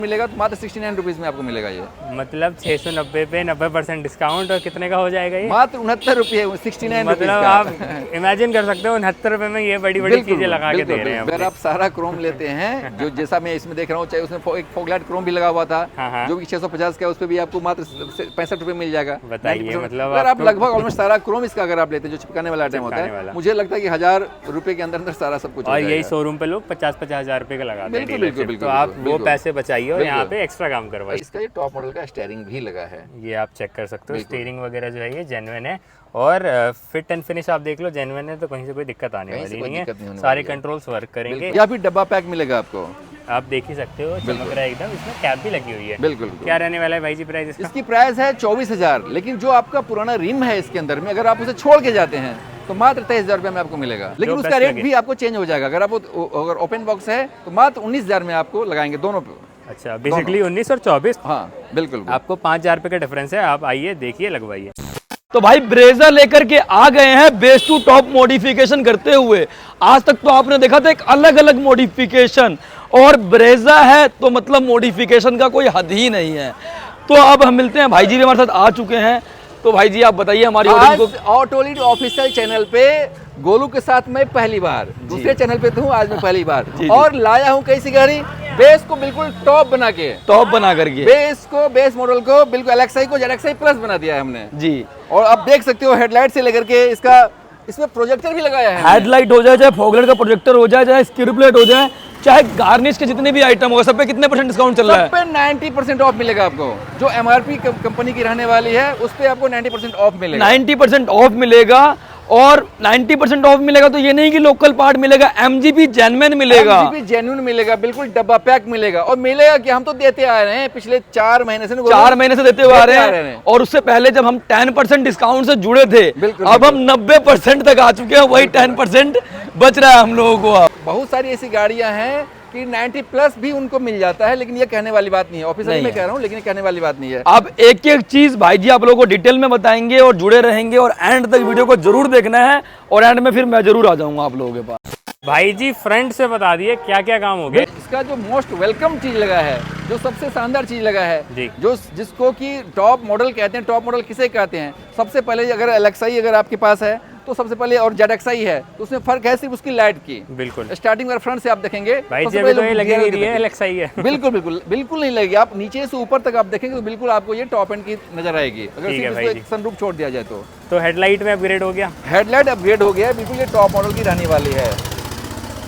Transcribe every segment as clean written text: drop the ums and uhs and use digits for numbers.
मिलेगा तो मात्र 69 रुपीज में आपको मिलेगा ये। मतलब 690 पे 90% डिस्काउंट, और कितने का हो जाएगा ये? मात्र 69 रुपये, 69 रुपीज मतलब का। आप इमेजिन कर सकते हो 69 रुपए में ये बड़ी बड़ी चीजें लगा के दे रहे हैं। अगर आप सारा क्रोम लेते हैं, जो जैसा मैं इसमें देख रहा हूँ, चाहे उसमें एक फॉगलाइट क्रोम भी लगा हुआ था, जो कि 650 का, उस पर भी आपको मात्र 65 रुपए मिल जाएगा। बताइए, मतलब अगर आप लगभग ऑलमोस्ट सारा क्रोम इसका अगर आप लेते हैं, जो चिपकाने वाला आइटम होता है, मुझे लगता है कि 1000 रुपए के अंदर सारा सब कुछ। और यही शोरूम पे लोग 50-50 हजार रुपए का लगाते हैं। बिल्कुल, तो आप वो पैसे बचाइए और यहाँ पे एक्स्ट्रा काम करवाइए। इसका ये टॉप मॉडल का स्टीयरिंग भी लगा है, ये आप चेक कर सकते हो। स्टीयरिंग वगैरह जो है ये जेन्युइन है, और फिट एंड फिनिश आप देख लो, जेन्युइन है, तो कहीं से कोई दिक्कत आने वाली नहीं है। सारे कंट्रोल्स वर्क करेंगे। या फिर डब्बा पैक मिलेगा आपको, आप देख ही सकते हो, चमक रहा है एकदम। इसमें कैप भी लगी हुई है। बिल्कुल। क्या रहने वाला है भाई जी प्राइस इसका? इसकी प्राइस है 24,000, लेकिन जो आपका पुराना रिम है इसके अंदर में, अगर आप उसे छोड़ के जाते हैं तो मात्र 23,000 रुपये में आपको मिलेगा। लेकिन उसका रेट भी आपको चेंज हो जाएगा। अगर ओपन बॉक्स है तो मात्र 19,000 में आपको लगाएंगे दोनों पे। अच्छा, बेसिकली 19 और 24। हाँ बिल्कुल, आपको 5,000 रुपए का डिफरेंस है। आप आइए, देखिए, लगवाइए। तो भाई ब्रेजा लेकर के आ गए हैं बेस टू टॉप मॉडिफिकेशन करते हुए। आज तक तो आपने देखा था एक अलग अलग मॉडिफिकेशन, और ब्रेजा है तो मतलब मॉडिफिकेशन का कोई हद ही नहीं है। तो अब हम मिलते हैं, भाई जी भी हमारे साथ आ चुके हैं। तो भाई जी आप बताइए हमारी ऑडियंस को। ऑटोलीड ऑफिशियल चैनल पे गोलू के साथ मैं पहली बार, दूसरे चैनल पे तो हूँ, आज मैं पहली बार और लाया हूँ कैसी गाड़ी, बेस को बिल्कुल टॉप बना करके बेस मॉडल को बिल्कुल LXi को ZXi प्लस बना दिया है हमने जी। और आप देख सकते हो हेडलाइट से लेकर के इसमें प्रोजेक्टर भी लगाया है। हेडलाइट हो जाए, चाहे फॉगलाइट का प्रोजेक्टर हो जाए, चाहे स्किड प्लेट हो जाए, चाहे गार्निश के जितने भी आइटम होगा, सब पे कितने % डिस्काउंट चल रहा है? सब पे 90% ऑफ मिलेगा आपको। जो MRP कंपनी की रहने वाली है उस पे आपको 90% ऑफ मिलेगा। 90% ऑफ मिलेगा, और 90% ऑफ मिलेगा तो ये नहीं कि लोकल पार्ट मिलेगा, MGP जेन्युइन मिलेगा, बिल्कुल डब्बा पैक मिलेगा। और मिलेगा कि हम तो देते आ रहे हैं पिछले 4 महीने से, 4 महीने से देते हुए आ रहे हैं। और उससे पहले जब हम 10% डिस्काउंट से जुड़े थे, अब हम 90% तक आ चुके हैं, वही 10% बच रहा है हम लोगों को। बहुत सारी ऐसी गाड़ियां हैं कि 90 प्लस भी उनको मिल जाता है, लेकिन ये कहने वाली बात नहीं है। ऑफिशियली मैं कह रहा हूँ, लेकिन कहने वाली बात नहीं है। अब एक एक चीज भाई जी आप लोगों को डिटेल में बताएंगे और जुड़े रहेंगे, और एंड तक वीडियो को जरूर देखना है, और एंड में फिर मैं जरूर आ जाऊंगा आप लोगों के पास। भाई जी फ्रंट से बता दिए क्या क्या काम हो गया। इसका जो मोस्ट वेलकम चीज लगा है, जो सबसे शानदार चीज लगा है जी, जिसको कि टॉप मॉडल कहते हैं। टॉप मॉडल किसे कहते हैं? सबसे पहले अगर LXi अगर आपके पास है तो सबसे पहले, और ZXi है तो उसमें फर्क है सिर्फ उसकी लाइट की। बिल्कुल स्टार्टिंग अगर फ्रंट से आप देखेंगे भाई जी, अभी तो ये लगी नहीं है LXi है। बिल्कुल नहीं लगेगी। आप नीचे से ऊपर तक आप देखेंगे तो बिल्कुल आपको ये टॉप एंड की नजर आएगी, अगर सिर्फ इसको एक सनरूफ छोड़ दिया जाए तो। हेडलाइट में अपग्रेड हो गया, हेडलाइट अपग्रेड हो गया, बिल्कुल ये टॉप मॉडल की रहने वाली है।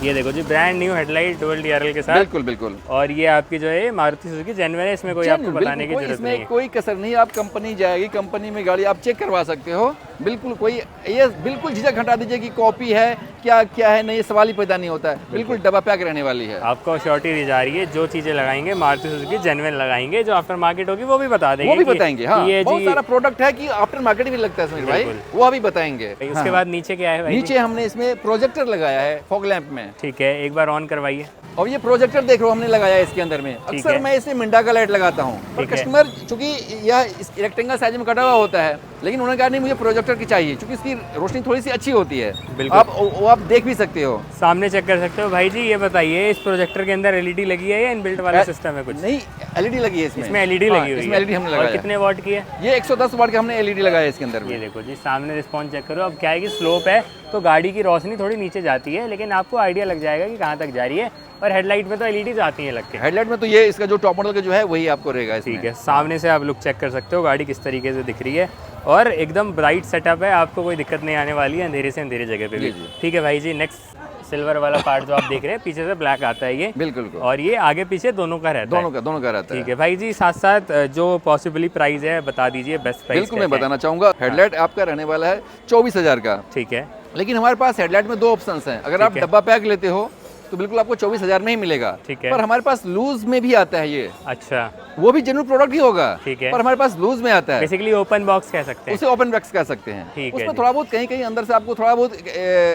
ये देखो जी, brand new headlight dual DRL के साथ। बिल्कुल। और ये आपकी जो है मारुति सुजुकी जेन्युइन है, इसमें कोई आपको बताने की जरूरत नहीं है। कोई कसर नहीं। आप कंपनी जाएगी, कंपनी में गाड़ी आप चेक करवा सकते हो। बिल्कुल ये बिल्कुल झिझक हटा दीजिए कि कॉपी है क्या है, नहीं, ये सवाल ही पैदा नहीं होता है। बिल्कुल डब्बा पैक रहने वाली है। आपको श्योरिटी दी जा रही है, जो चीजें लगाएंगे मारुति सुजुकी जेन्युइन लगाएंगे। जो आफ्टर मार्केट होगी वो भी बता देंगे, वो भी बताएंगे। हाँ, ये बहुत सारा प्रोडक्ट है कि आफ्टर मार्केट भी लगता है समीर भाई, वो अभी बताएंगे। उसके बाद नीचे क्या है भाई? नीचे हमने इसमें प्रोजेक्टर लगाया है फॉग लैंप में। ठीक है, एक बार ऑन करवाइए। और ये प्रोजेक्टर देख रहे हो हमने लगाया है इसके अंदर में। अक्सर मैं इसमें मिंडा का लाइट लगाता हूँ, पर कस्टमर चूंकि यह रेक्टेंगल साइज में कटा हुआ होता है, लेकिन उन्होंने कहा नहीं मुझे प्रोजेक्टर की चाहिए, क्योंकि इसकी रोशनी थोड़ी सी अच्छी होती है। आप देख भी सकते हो, सामने चेक कर सकते हो। भाई जी ये बताइए, इस प्रोजेक्टर के अंदर LED लगी है या इनबिल्ट वाला सिस्टम है कुछ? नहीं, LED लगी है इसमें। LED लगी हुई है। LED हमने लगाया। कितने वाट की है ये? 110 वाट का हमने LED लगाया इसके अंदर। ये देखो जी, सामने रिस्पॉन्स चेक करो। अब क्या है कि स्लोप है तो गाड़ी की रोशनी थोड़ी नीचे जाती है, लेकिन आपको आइडिया लग जाएगा कि कहाँ तक जा रही है। और हेडलाइट में तो LEDs आती हैं लग के। हेडलाइट में तो ये इसका जो टॉप मॉडल का जो है वही आपको रहेगा इसमें। ठीक है, सामने से आप लुक चेक कर सकते हो गाड़ी किस तरीके से दिख रही है, और एकदम ब्राइट सेटअप है, आपको कोई दिक्कत नहीं आने वाली है अंधेरे से अंधेरे जगह पे भी। ठीक है भाई जी, नेक्स्ट सिल्वर वाला पार्ट जो आप देख रहे हैं, पीछे से ब्लैक आता है ये। बिल्कुल। और ये आगे पीछे दोनों का रहता है। दोनों का रहता है। ठीक है भाई जी, साथ साथ जो पॉसिबली प्राइस है बता दीजिए, बेस्ट प्राइस। बिल्कुल मैं बताना चाहूंगा। हेडलाइट आपका रहने वाला है 24,000 का। ठीक है, लेकिन हमारे पास हेडलाइट में 2 ऑप्शंस हैं। अगर आप डब्बा पैक लेते हो तो बिल्कुल आपको 24,000 में ही मिलेगा। ठीक है, पर हमारे पास लूज में भी आता है ये। अच्छा, वो भी जेन्युइन प्रोडक्ट ही होगा। ठीक है, पर हमारे पास लूज में आता है। बेसिकली ओपन बॉक्स कह सकते हैं, उसे ओपन बॉक्स कह सकते हैं। ठीक उसमें है, थोड़ा बहुत कहीं अंदर से आपको थोड़ा बहुत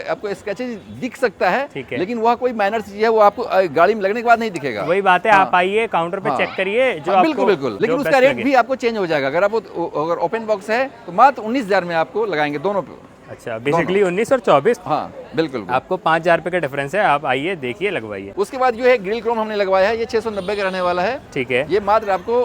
आपको स्केचेज दिख सकता है। ठीक है, लेकिन वह कोई माइनर चीज है, वो आपको गाड़ी में लगने के बाद नहीं दिखेगा। वही बात है, आप आइए काउंटर पे चेक करिए जो बिल्कुल। लेकिन उसका रेट भी आपको चेंज हो जाएगा। अगर ओपन बॉक्स है तो मात्र 19,000 में आपको लगाएंगे दोनों पे। अच्छा, बेसिकली 19 और 24। हाँ, बिल्कुल। आपको 5,000 रुपये का डिफरेंस है, आप आइए देखिए लगवाइए। उसके बाद जो है ग्रिल क्रोम हमने लगवाया है, ये 690 का रहने वाला है। ठीक है, ये मात्र आपको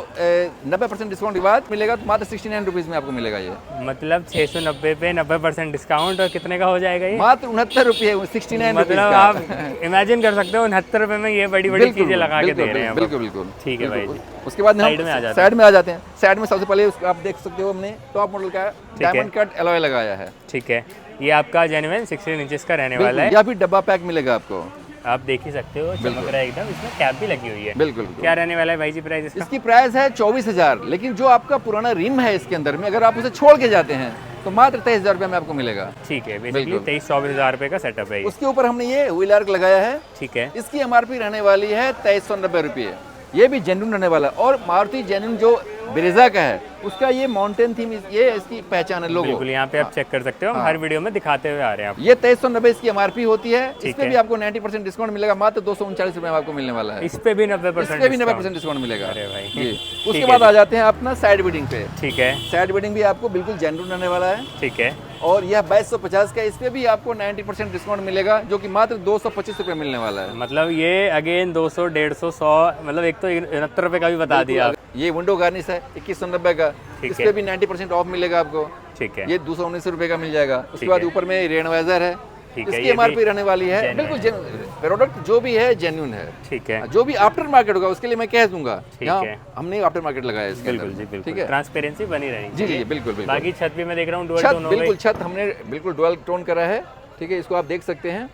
90% डिस्काउंट के बाद मिलेगा, तो मात्र 69 रुपीज़ में आपको मिलेगा ये। मतलब 690 पे 90% डिस्काउंट, और कितने का हो जाएगा ये? मात्र 69 रुपये, 69 रुपीज़ मतलब का। आप इमेजिन कर सकते हो 69 रुपये में ये बड़ी बड़ी चीजें लगा के दे रहे हैं। बिल्कुल बिल्कुल। ठीक है भाई जी। उसके बाद साइड में आ जाते हैं। साइड में आ जाते हैं। साइड में सबसे पहले आप देख सकते हो हमने टॉप मॉडल का डायमंड कट एलॉय लगाया है। ठीक है, ये आपका जेन्युइन 16 इंचेस का रहने वाला है। या फिर डब्बा पैक मिलेगा आपको, आप देख ही सकते हो, चमक रहा है एकदम। इसमें कैप भी लगी हुई है। बिल्कुल। क्या रहने वाला है भाई जी प्राइस इसका? इसकी प्राइस है 24,000, लेकिन जो आपका पुराना रिम है इसके अंदर में, अगर आप उसे छोड़ के जाते हैं तो मात्र 23,000 रुपये में आपको मिलेगा। ठीक है, बेसिकली 23-24,000 रुपये का सेटअप है ये। उसके ऊपर हमने ये व्हील आर्क लगाया है। ठीक है, इसकी एमआरपी रहने वाली है 2390 रुपये। ये भी जेन्युइन रहने वाला है। और मारुति जेन्युइन जो ब्रेजा का है, उसका ये माउंटेन थीम, ये इसकी पहचान है लोगो। बिल्कुल, यहाँ पे आप चेक कर सकते हो, हम हर वीडियो में दिखाते हुए आ रहे हैं आपको। ये 2390 इसकी एमआरपी होती है। इस ठीक पे है। भी आपको 90% डिस्काउंट मिलेगा, मात्र 239 रुपये में आपको मिलने वाला है। इस पे भी इस 90% पे भी 90% डिस्काउंट मिलेगा। अरे भाई, जी। ठीक उसके है बाद जी। आ जाते हैं अपना साइड बीडिंग पे। ठीक है, साइड बीडिंग भी आपको बिल्कुल जेन्युइन रहने वाला है। ठीक है, और यह 2250 का, इस पे भी आपको 90% डिस्काउंट मिलेगा, जो कि मात्र 225 रुपये मिलने वाला है। मतलब ये अगेन 200, 150, 100, मतलब एक तो 69 रुपये का भी बता दिया आप। ये विंडो गार्निश है 2190 का, ठीक इस है। पे भी 90% ऑफ मिलेगा आपको। ठीक है, ये 219 रुपये का मिल जाएगा। उसके ठीक बाद है। ऊपर में रेन वाइजर है। ठीक है, इसकी ये एमआरपी भी रहने वाली है genuine बिल्कुल प्रोडक्ट जो भी है जेन्युइन है। ठीक है, जो भी आफ्टर मार्केट होगा उसके लिए मैं कह दूंगा। ठीक यहाँ है। हमने आफ्टर मार्केट लगाया है इसके बिल्कुल अंदर। जी, बिल्कुल। ठीक है, ट्रांसपेरेंसी बनी रहेगी। जी जी बिल्कुल बिल्कुल। बाकी छत भी मैं देख रहा हूँ डुअल छत टोन हो गई। बिल्कुल, छत हमने बिल्कुल डुअल टोन करा है। ठीक है, इसको आप देख सकते हैं।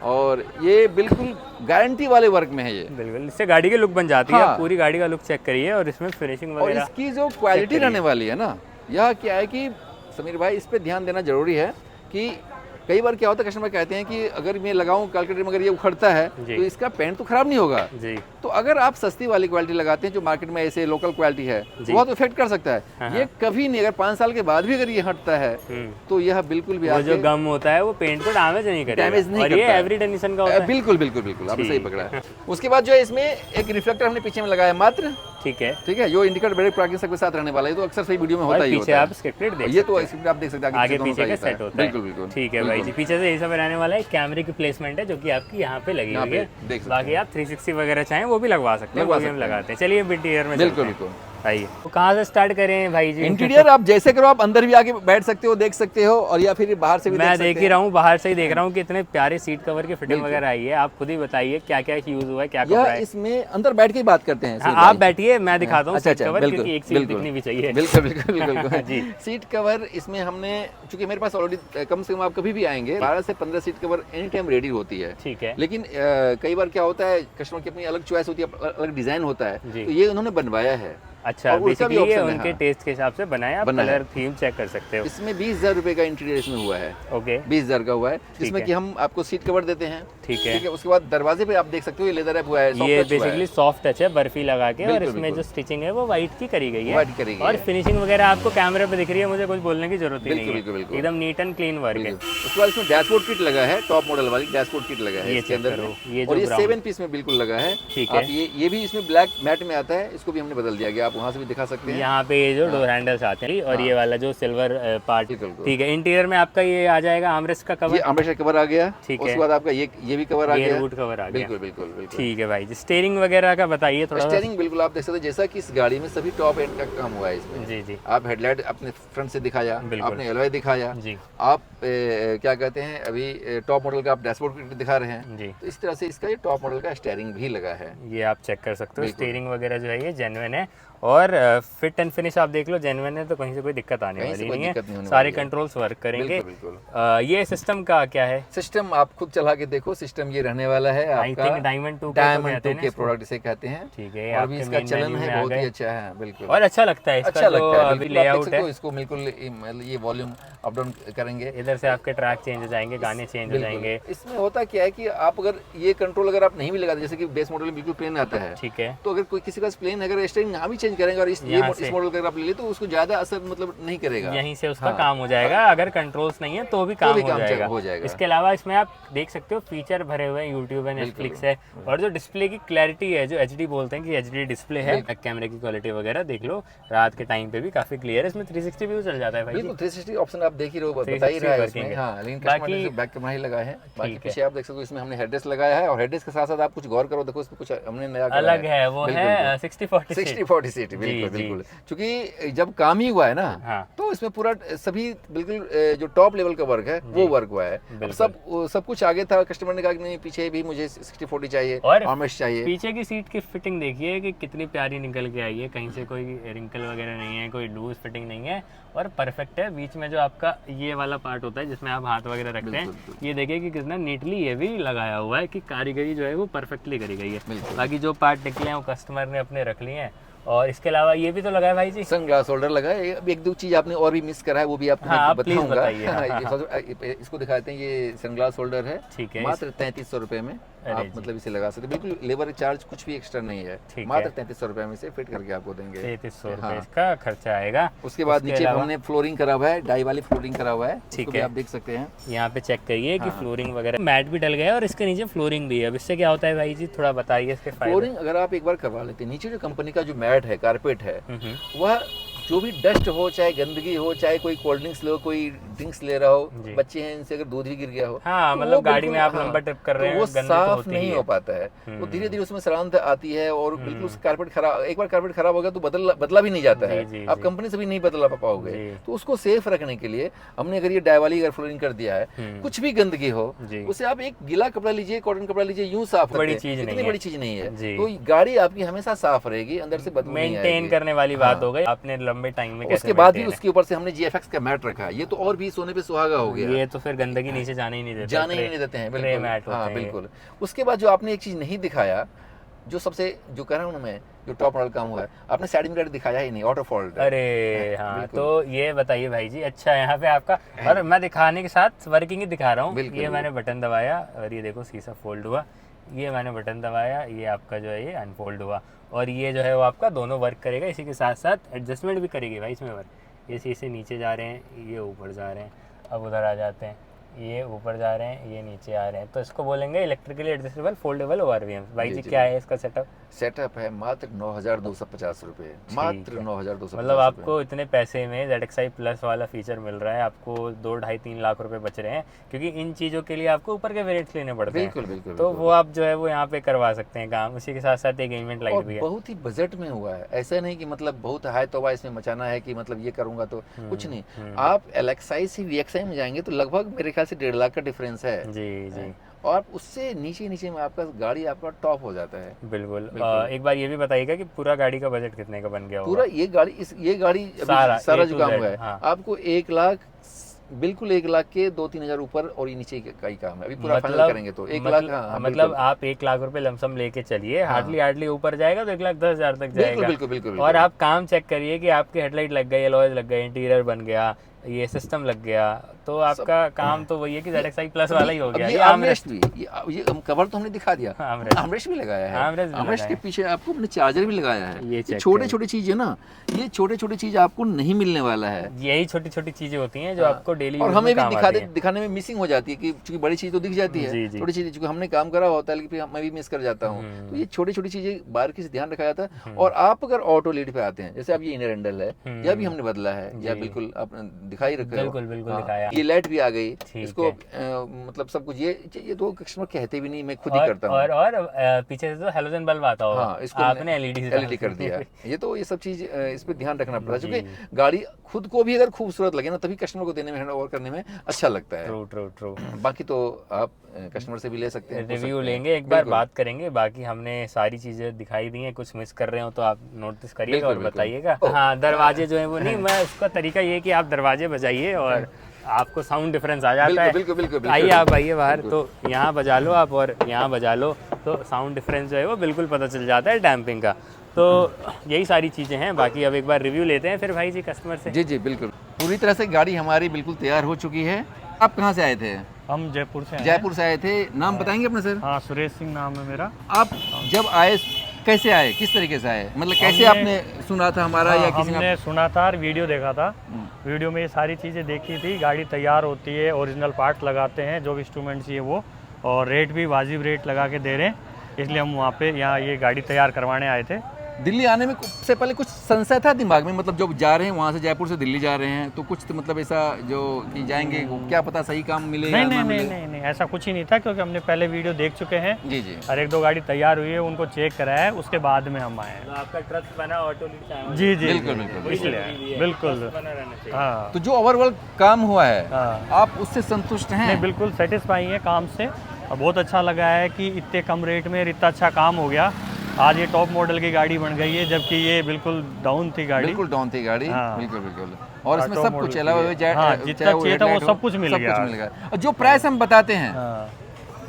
और ये बिल्कुल गारंटी वाले वर्क में है ये। बिल्कुल, इससे गाड़ी की लुक बन जाती है। हाँ। आप पूरी गाड़ी का लुक चेक करिए, और इसमें फिनिशिंग और वगैरह। इसकी जो क्वालिटी करिए। रहने वाली है ना, यह क्या है कि समीर भाई, इस पे ध्यान देना जरूरी है कि कई बार क्या होता है, कस्टमर कहते हैं कि अगर मैं लगाऊं कैलकुलेटर में अगर ये उखड़ता है जी। तो इसका पेंट तो खराब नहीं होगा। जी, तो अगर आप सस्ती वाली क्वालिटी लगाते हैं जो मार्केट में ऐसे लोकल क्वालिटी है, जी। वो तो इफेक्ट कर सकता है। हाँ, ये कभी नहीं, अगर 5 साल के बाद भी अगर ये हटता है तो यह बिल्कुल भी वो जो आपके गम होता है वो पेंट को डैमेज नहीं करेगा। डैमेज नहीं और ये करता है। एवरी डेनिसन का होता है। बिल्कुल बिल्कुल बिल्कुल, आपने सही ठीक। पकड़ा है। उसके बाद जो है इसमें एक रिफ्लेक्टर हमने पीछे में लगाया है मात्र। ठीक है, ठीक है, जो इंडिकेटर ब्रेक पार्किंग के साथ रहने वाला है। ये तो अक्सर सही वीडियो में और होता ही पीछे होता आप है। स्क्रिप्टेड देख ये सकते तो हैं। स्क्रिप्ट आप देख सकते हैं, आगे दोनों पीछे का का ही सेट होता है। बिल्कुल बिल्कुल। ठीक है भाई जी, पीछे से ये सब रहने वाला है। कैमरे की प्लेसमेंट है जो कि आपकी यहाँ पे लगी यहाँ हुई पे है। देख सकते बाकी आप 360 वगैरह चाहें वो भी लगवा सकते हैं, वो भी हम लगाते हैं। चलिए इंटीरियर में बिल्कुल चलते हैं। बिल्कुल। आइए, तो कहाँ से स्टार्ट करें भाई जी? इंटीरियर आप जैसे करो, आप अंदर भी आके बैठ सकते हो, देख सकते हो, और या फिर बाहर से भी मैं देख देख सकते ही हैं। रहा हूँ, बाहर से ही देख रहा हूँ कि इतने प्यारे सीट कवर की फिटिंग बिल्कुल। वगैरह आई है। आप खुद ही बताइए क्या क्या यूज हुआ है, क्या यह कपड़ा है। इसमें अंदर बैठ के ही बात करते हैं। हाँ, सही आप भाई। बैठिए, मैं दिखाता हूँ अच्छा, सीट अच्छा, कवर, बिल्कुल, क्योंकि एक सीट बिल्कुल। दिखनी भी चाहिए। बिल्कुल बिल्कुल बिल्कुल जी। सीट कवर इसमें हमने, चूंकि मेरे पास ऑलरेडी कम से कम आप कभी भी आएंगे 12 से 15 seat cover any time ready होती है। ठीक है, लेकिन कई बार क्या होता है, कस्टमर की अपनी अलग चॉइस होती है, अलग डिजाइन होता है, जी। तो ये उन्होंने बनवाया है। अच्छा, और उसका भी बेसिकली ये option है, उनके हाँ। टेस्ट के हिसाब से बनाया। आप बनाया है। कलर थीम चेक कर सकते हो। इसमें 20,000 रुपये का इंटीरियर इसमें हुआ है। ओके, 20,000 का हुआ है, जिसमें है। कि हम आपको सीट कवर देते हैं। ठीक है। उसके बाद दरवाजे पे आप देख सकते हो ये लेदर रैप हुआ है, soft ये touch हुआ है। बेसिकली सॉफ्ट टच है, बर्फी लगा के, और बिल्कुल, इसमें बिल्कुल। जो स्टिचिंग है वो वाइट की करी गई है। White करी गई और है। फिनिशिंग वगैरह आपको कैमरे पे दिख रही है, मुझे कुछ बोलने की जरूरत ही बिल्कुल, नहीं बिल्कुल, है। बिल्कुल। एकदम नीट एंड क्लीन वर्क है। उसके बाद इसमें डैशबोर्ड किट लगा है, टॉप मॉडल वाली डैशबोर्ड किट लगा है ये इसके check अंदर करो, में। ये और जो ये brown- 7 पीस में बिल्कुल लगा है। ठीक आप है। ये भी इसमें ब्लैक मैट में आता है, इसको भी हमने बदल दिया गया, आप वहाँ से भी दिखा सकते हैं। यहाँ पे ये जो डोर हैंडल्स आते हैं, और ये वाला जो सिल्वर पार्ट। बिल्कुल, बिल्कुल। ठीक है, इंटीरियर में आपका ये आ जाएगा आर्मरेस्ट का ये कवर। आर्मरेस्ट का कवर आ गया। ठीक है। उसके बाद आपका ये भी कवर आ गया। वुड कवर आ गया। बिल्कुल बिल्कुल बिल्कुल। ठीक है भाई जी, स्टीयरिंग वगैरह का बताइए थोड़ा सा। स्टीयरिंग बिल्कुल आप देख सकते हैं, जैसा कि इस गाड़ी में सभी टॉप एंड का काम हुआ है इसमें। जी जी आप हेडलाइट अपने फ्रंट से दिखाया, बिल्कुल। आपने एलॉय दिखाया, जी आप क्या कहते हैं अभी टॉप मॉडल का आप डैशबोर्ड दिखा रहे हैं। जी, तो इस तरह से इसका ये टॉप मॉडल का स्टीयरिंग भी लगा है। ये आप चेक कर सकते हो। बिल्कुल। स्टीयरिंग वगैरह जो है ये जेन्युइन है, और फिट एंड फिनिश आप देख लो, जेन्युइन है, तो कहीं से कोई दिक्कत आने कहीं से वाली कोई नहीं दिक्कत नहीं है। होने सारे वाली है। कंट्रोल्स वर्क करेंगे। बिल्कुल बिल्कुल। ये सिस्टम का क्या है? सिस्टम आप खुद चला के देखो, सिस्टम ये रहने वाला है आई आपका थिंक डायमंड 2 डायमंड 2 के प्रोडक्ट इसे कहते हैं। ठीक है, और अभी आपके इसका main चलन menu है, में आ बहुत ही गए। अच्छा है। बिल्कुल और अच्छा लगता है इसका अच्छा जो लगता है। अभी बिल्कुल, आप देख लेआउट सकते है। हो, इसको बिल्कुल ये वॉल्यूम अप डाउन करेंगे। इधर से आपके ट्रैक चेंज हो जाएंगे, गाने चेंज हो बिल्कुल। जाएंगे। इसमें होता क्या है कि आप अगर ये कंट्रोल अगर आप नहीं भी लगाते, जैसे कि बेस मॉडल में बिल्कुल प्लेन आता है, ठीक है, तो अगर कोई किसी का प्लेन अगर स्टीयरिंग यहाँ भी चेंज करेंगे और इस यहाँ से। मॉडल का अगर आप ले ले, तो उसको ज्यादा असर मतलब नहीं करेगा। यहीं से उसका हाँ। काम हो जाएगा। अगर कंट्रोल्स नहीं है तो भी काम हो जाएगा। इसके अलावा इसमें आप देख सकते हो फीचर भरे हुए हैं, यूट्यूब है, नेटफ्लिक्स है, और जो डिस्प्ले की क्लैरिटी है, जो एचडी बोलते हैं कि एचडी डिस्प्ले है, कैमरे की क्वालिटी वगैरह देख लो, रात के टाइम पे भी काफी क्लियर है। इसमें 360 व्यू चल जाता है भाई। बिल्कुल 360 ऑप्शन आप देख ही रहे हो, बता ही 360 रहा है वर्किंग इसमें, है। हाँ लेकिन कस्टमर ने बैक कैमरा ही लगाया है। बाकी पीछे आप देख सकते हो इसमें हमने हेडरेस्ट लगाया है, और हेडरेस्ट के साथ साथ आप कुछ गौर करो, देखो इसमें कुछ हमने नया करा अलग है, वो है 60-40 60-40 सीट, बिल्कुल बिल्कुल। क्योंकि जब काम ही हुआ है ना, हाँ। तो इसमें पूरा सभी बिल्कुल जो टॉप लेवल का वर्क है वो वर्क हुआ है। अब सब कुछ आगे था, कस्टमर ने कहा कि नहीं पीछे भी मुझे 60-40 चाहिए, आर्मरेस्ट चाहिए। पीछे की सीट की फिटिंग देखिए कि कितनी प्यारी निकल के आई है, कहीं से कोई रिंकल वगैरह नहीं है, कोई लूज फिटिंग नहीं है, और परफेक्ट है। बीच में जो आपका ये वाला पार्ट होता है जिसमें आप हाथ वगैरह रखते हैं, ये देखिए कि कितना नीटली ये भी लगाया हुआ है, कि कारीगरी जो है वो परफेक्टली करी गई है। बाकी जो पार्ट निकले हैं वो कस्टमर ने अपने रख लिए हैं। और इसके अलावा ये भी तो लगा है भाई जी, सनग्लास होल्डर लगा है। अब एक दो चीज आपने और भी मिस करा है, वो भी आपको हाँ, बताऊंगा। बताइए। इसको दिखाते हैं, ये सनग्लास होल्डर है, ठीक है, मात्र 3300 रुपए में आप मतलब इसे लगा सकते हैं। बिल्कुल लेबर चार्ज कुछ भी एक्स्ट्रा नहीं है, मात्र 3300 रुपए में इसे फिट करके आपको देंगे। 3300 रुपए इसका खर्चा आएगा। उसके बाद नीचे हमने फ्लोरिंग करा हुआ है, डाई वाली फ्लोरिंग करा हुआ है, ठीक है, है, आप देख सकते हैं। यहाँ पे चेक करिए कि फ्लोरिंग वगैरह मैट भी डल गया है, और इसके नीचे फ्लोरिंग भी है। अब इससे क्या होता है भाई जी, थोड़ा बताइए इसके फायदे। फ्लोरिंग अगर आप एक बार करवा लेते हैं, नीचे जो कंपनी का जो मैट है, कारपेट है, वह जो भी डस्ट हो, चाहे गंदगी हो, चाहे कोई कोल्ड ड्रिंक्स लो, कोई ड्रिंक्स ले रहा हो, बच्चे हैं इनसे अगर दूध भी गिर गया हो, हाँ, मतलब गाड़ी में आप लंबा ट्रिप कर रहे हैं, वो साफ नहीं हो पाता है। वो धीरे धीरे उसमें सरांत आती है, और बिल्कुल कारपेट खराब, एक बार कारपेट खराब हो गया तो बदला भी नहीं जाता है, आप कंपनी से भी नहीं बदला पाओगे। तो उसको सेफ रखने के लिए हमने अगर ये डाई वाली अगर फ्लोरिंग कर दिया है, कुछ भी गंदगी हो उसे आप एक गीला कपड़ा लीजिए, कॉटन कपड़ा लीजिए, यूं साफ इतनी बड़ी चीज नहीं है। तो गाड़ी आपकी हमेशा साफ रहेगी, अंदर से बदबू नहीं आएगी। मेंटेन करने वाली बात हो गई, आपने लंबे टाइम में उसके बाद भी उसके ऊपर से हमने GFX का मैट रखा है, ये तो और भी सोने पे सुहागा हो गया। ये तो फिर गंदगी नीचे जाने ही नहीं देते, हैं बिल्कुल। हाँ बिल्कुल। उसके बाद जो आपने एक चीज नहीं दिखाया, जो सबसे जो कह रहा हूँ मैं, जो टॉप मॉडल काम हुआ है, आपने साइड मिरर दिखाया ही नहीं, ऑटो फोल्ड। अरे हाँ, तो ये बताइए भाई जी। अच्छा, यहाँ पे आपका, और मैं दिखाने के साथ वर्किंग ही दिखा रहा हूँ। ये मैंने बटन दबाया और ये देखो शीशा फोल्ड हुआ, ये मैंने बटन दबाया, ये आपका जो है ये अनफोल्ड हुआ, और ये जो है वो आपका दोनों वर्क करेगा। इसी के साथ साथ एडजस्टमेंट भी करेगी भाई इसमें वर्क। ये शीशे नीचे जा रहे हैं, ये ऊपर जा रहे हैं, अब उधर आ जाते हैं, ये ऊपर जा रहे हैं, ये नीचे आ रहे हैं, तो इसको बोलेंगे इलेक्ट्रिकली एडजस्टेबल फोल्डेबल ORVM। भाई जी क्या है इसका सेटअप है मात्र 9250 रुपए, मात्र 9250। मतलब आपको इतने पैसे में ZXi प्लस वाला फीचर मिल रहा है, आपको 2-2.5-3 लाख रुपए बच रहे हैं, क्योंकि इन चीज़ों के लिए आपको ऊपर के वेरिएंट्स लेने पड़ते हैं। बिल्कुल। तो वो आप जो है वो यहाँ पे करवा सकते हैं काम। उसी के साथ साथ एक एंगेजमेंट लाइट भी है, बहुत ही बजट में हुआ है। ऐसा नहीं कि मतलब बहुत हाई तोबा इसमें मचाना है कि मतलब ये करूंगा तो कुछ नहीं। आप LXi से VXi में जाएंगे तो लगभग मेरे ख्याल से 1.5 लाख का डिफरेंस है जी। और उससे नीचे में आपका गाड़ी आपका टॉप हो जाता है। बिल्कुल। एक बार ये भी बताइएगा कि पूरा गाड़ी का बजट कितने का बन गया होगा? पूरा ये गाड़ी सारा जो काम हुआ है, आपको 1 लाख, बिल्कुल 1 लाख के 2-3 हज़ार ऊपर और ये नीचे का ही काम है। अभी पूरा फाइनल करेंगे तो 1 लाख। हाँ, मतलब आप 1 लाख रुपए लमसम लेके चलिए, हार्डली ऊपर जाएगा तो 1,10,000 तक जाएगा। बिल्कुल। और आप काम चेक करिए कि आपके हेडलाइट लग गई, एलॉयज लग गए, इंटीरियर बन गया, ये सिस्टम लग गया, तो आपका काम तो वही है कि ZXi प्लस वाला ही हो गया। ये आर्मरेस्ट भी, ये कवर तो हमने दिखा दिया, आर्मरेस्ट भी लगाया है। आर्मरेस्ट के पीछे आपको अपने चार्जर भी लगाया है। ये छोटे चीज है ना, ये छोटे चीज आपको नहीं मिलने वाला है। यही छोटी चीजें होती हैं जो आपको डेली और हमें भी दिखाने में मिसिंग हो जाती है, कि चूंकि बड़ी चीज तो दिख जाती है, छोटी चीज चूंकि हमने काम करा होता है लेकिन मैं भी मिस कर जाता हूँ। तो ये छोटी चीजें बारीकी से ध्यान रखा जाता है। और आप अगर ऑटो लीड पे आते हैं, जैसे अब ये इनर हैंडल है, यह भी हमने बदला है, या बिल्कुल आपने दिखाई रखा है, बिल्कुल दिखाया। ये लाइट भी आ गई, इसको मतलब सब कुछ ये तो कस्टमर कहते भी नहीं, मैं खुद ही करता हूँ। और पीछे से तो हेलोजन बल्ब आता होगा, हाँ, इसको आपने LED कर दिया। ये सब चीज इस पे ध्यान रखना पड़ता है, क्योंकि गाड़ी खुद को भी अगर खूबसूरत लगे ना, तभी कस्टमर को देने में, हैंड ओवर करने में अच्छा लगता है। ट्रू। बाकी तो आप कस्टमर से भी ले सकते हैं, रिव्यू लेंगे, एक बार बात करेंगे। बाकी हमने सारी चीजें दिखाई दी हैं, कुछ मिस कर रहे हो तो आप नोटिस करिएगा और बताइएगा। हाँ, दरवाजे जो है वो नहीं, मैं उसका तरीका ये है कि आप दरवाजे बजाइए और आपको साउंड डिफरेंस आ जाता है। बिल्कुल। आइए आप आइए बाहर, तो यहाँ बजा लो आप और यहाँ बजा लो, तो साउंड डिफरेंस जो है वो बिल्कुल पता चल जाता है डैम्पिंग का। तो यही सारी चीज़ें हैं। बाकी अब एक बार रिव्यू लेते हैं फिर भाई जी कस्टमर से। जी बिल्कुल। पूरी तरह से गाड़ी हमारी बिल्कुल तैयार हो चुकी है। आप कहाँ से आए थे? हम जयपुर से आए थे। नाम बताएंगे अपना सर? हाँ, सुरेश सिंह नाम है मेरा। आप जब आए कैसे आए, किस तरीके से आए, मतलब कैसे आपने सुना था हमारा? या किसी हमने सुना था और वीडियो देखा था। वीडियो में ये सारी चीज़ें देखी थी। गाड़ी तैयार होती है, ओरिजिनल पार्ट लगाते हैं, जो भी इंस्ट्रूमेंट चाहिए वो, और रेट भी वाजिब रेट लगा के दे रहे हैं, इसलिए हम वहाँ पे यहाँ ये गाड़ी तैयार करवाने आए थे। दिल्ली आने में से पहले कुछ संशय था दिमाग में, मतलब जब जा रहे हैं वहाँ से, जयपुर से दिल्ली जा रहे हैं, तो कुछ तो मतलब ऐसा जो कि जाएंगे क्या पता सही काम मिले या ना मिले? नहीं, ऐसा कुछ ही नहीं था, क्योंकि हमने पहले वीडियो देख चुके हैं जी जी। और 1-2 गाड़ी तैयार हुई है, उनको चेक कराया है, उसके बाद में हम आए हैं। तो आपका ट्रस्ट बना ऑटो लीड चैनल। जी जी बिल्कुल, बिल्कुल। इसलिए बिल्कुल बना रहना चाहिए। हाँ तो जो ओवरऑल काम हुआ है हाँ। आप उससे संतुष्ट हैं? नहीं, बिल्कुल सेटिस्फाई है काम से, और बहुत अच्छा लगा है कि इतने कम रेट में इतना अच्छा काम हो गया। आज ये टॉप मॉडल की गाड़ी बन गई है, जबकि ये बिल्कुल डाउन थी गाड़ी। बिल्कुल डाउन थी गाड़ी। हाँ। बिल्कुल बिल्कुल। और इसमें टॉप सब मॉडल कुछ की अलावा है। हाँ, जितना चाहिए था वो सब कुछ मिल गया। और जो प्राइस हम बताते हैं हाँ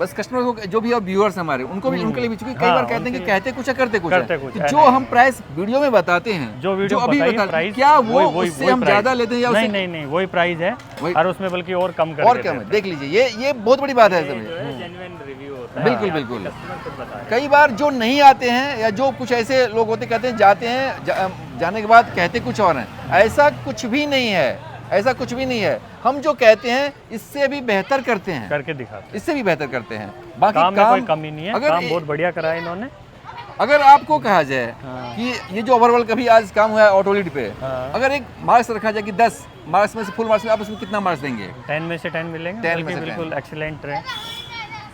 बस कस्टमर को, जो भी और व्यूअर्स हमारे, उनको भी, उनके लिए भी, चूंकि कई हाँ, बार कहते हैं कि कहते कुछ है करते कुछ करते है, कुछ तो है, जो नहीं। हम प्राइस वीडियो में बताते हैं, जो वीडियो अभी बताइए बता प्राइस, क्या वो वही उससे हम प्राइस। ज्यादा लेते हैं या उससे नहीं, वही प्राइस है, वही- और उसमें बल्कि और कम कर और कम है? देख लीजिए, ये बहुत बड़ी बात है जो इसमें। है जेन्युइन रिव्यू होता है। बिल्कुल बिल्कुल। कस्टमर खुद बता रहे हैं। कई बार जो नहीं आते हैं या जो कुछ ऐसे लोग होते कहते हैं जाते हैं जाने के बाद कहते कुछ और हैं, ऐसा कुछ भी नहीं है, ऐसा कुछ भी नहीं है। हम जो कहते हैं इससे भी बेहतर करते हैं, करके दिखाते इससे भी बेहतर करते हैं। बाकी काम में कोई कमी नहीं है, अगर काम बहुत बढ़िया कराया इन्होंने। अगर आपको कहा जाए हाँ। कि ये जो ओवरऑल कभी आज काम हुआ है ऑटो लीड पे, हाँ। अगर एक मार्क्स रखा जाए कि 10 मार्क्स में से, फुल मार्क्स में आप उसमें कितना मार्क्स देंगे? 10 में से 10 मिलेंगे, 10 में बल्कि से 10। बिल्कुल एक्सीलेंट है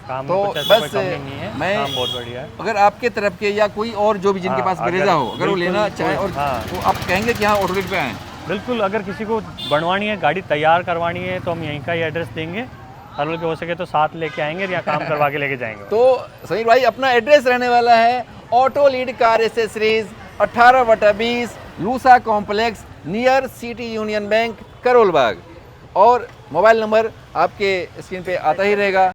काम तो में, कुछ ऐसा कोई बस कमी नहीं है, मैं- काम बहुत बढ़िया है। अगर आपके तरफ के या कोई और जो भी जिनके हाँ, पास अगर ब्रेजा हो, अगर वो बिल्कुल लेना चाहे और हाँ। तो आप कहेंगे कि हाँ ऑटो लीड पे आए, बिल्कुल, अगर किसी को बनवानी है, गाड़ी तैयार करवानी है, तो हम यहीं का ही एड्रेस देंगे, और बल्कि हो सके तो साथ लेके आएंगे या काम करवा के लेके जाएंगे। तो समीर भाई अपना एड्रेस रहने वाला है ऑटो लीड कार एसेसरीज 18/20 लूसा complex near City Union Bank Karol Bagh, और मोबाइल नंबर आपके स्क्रीन पे आता ही रहेगा।